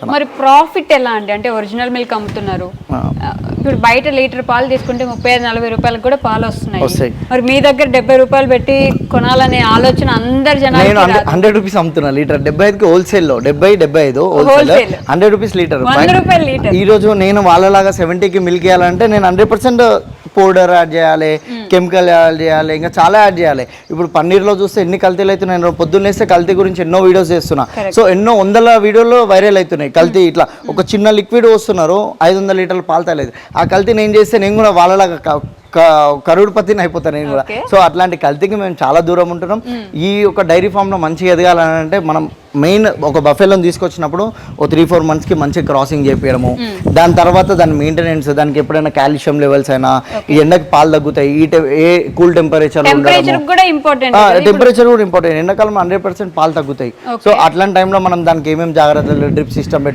మరి ప్రాఫిట్ ఎలా అండి? అంటే ఒరిజినల్ మిల్క్ అమ్ముతున్నారు, ఇప్పుడు బయట లీటర్ పాలు తీసుకుంటే 35-40 రూపాయలకు కూడా పాలు వస్తున్నాయి. మరి మీ దగ్గర 70 రూపాయలు పెట్టి కొనాలనే ఆలోచన అందరు జనాలు. నేను 100 రూపీస్ అమ్ముతున్నా లీటర్. 75 హోల్సేల్ లో, 75 హోల్సేల్, 100 రూపీస్ లీటర్. 100 రూపాయలు లీటర్. ఈ రోజు నేను వాళ్ళలాగా 70కి మిల్క్ ఇవ్వాలంటే నేను 100% పౌడర్ యాడ్ చేయాలి, కెమికల్ యాడ్ చేయాలి, ఇంకా చాలా యాడ్ చేయాలి. ఇప్పుడు పన్నీర్లో చూస్తే ఎన్ని కల్తీలు అవుతున్నాయి. నేను పొద్దున్నేస్తే కల్తీ గురించి ఎన్నో వీడియోస్ చేస్తున్నా. సో ఎన్నో వందల వీడియోలు వైరల్ అవుతున్నాయి. కల్తీ ఇట్లా ఒక చిన్న లిక్విడ్ వస్తున్నారు, 500 లీటర్ల పాలు తాలేదు. ఆ కల్తీ నేను చేస్తే నేను కూడా వాళ్ళలాగా కరోడ్పతిని అయిపోతాను నేను కూడా. సో అట్లాంటి కల్తీకి మేము చాలా దూరం ఉంటున్నాం. ఈ ఒక డైరీ ఫామ్లో మంచిగా ఎదగాలని అంటే మనం మెయిన్ ఒక బఫెలోని తీసుకొచ్చినప్పుడు ఓ 3-4 మంత్స్కి మంచి క్రాసింగ్ చేపించడము, దాని తర్వాత దాని మెయింటెనెన్స్, దానికి ఎప్పుడైనా కాల్షియం లెవెల్స్ అయినా, ఈ ఎండకి పాలు తగ్గుతాయి, ఏ కూల్ టెంపరేచర్ టెంపరేచర్ కూడా ఇంపార్టెంట్. ఎండాకాలం 100% పాలు తగ్గుతాయి. సో అట్లాంటి టైంలో మనం దానికి ఏమేమి జాగ్రత్తలు, డ్రిప్ సిస్టమ్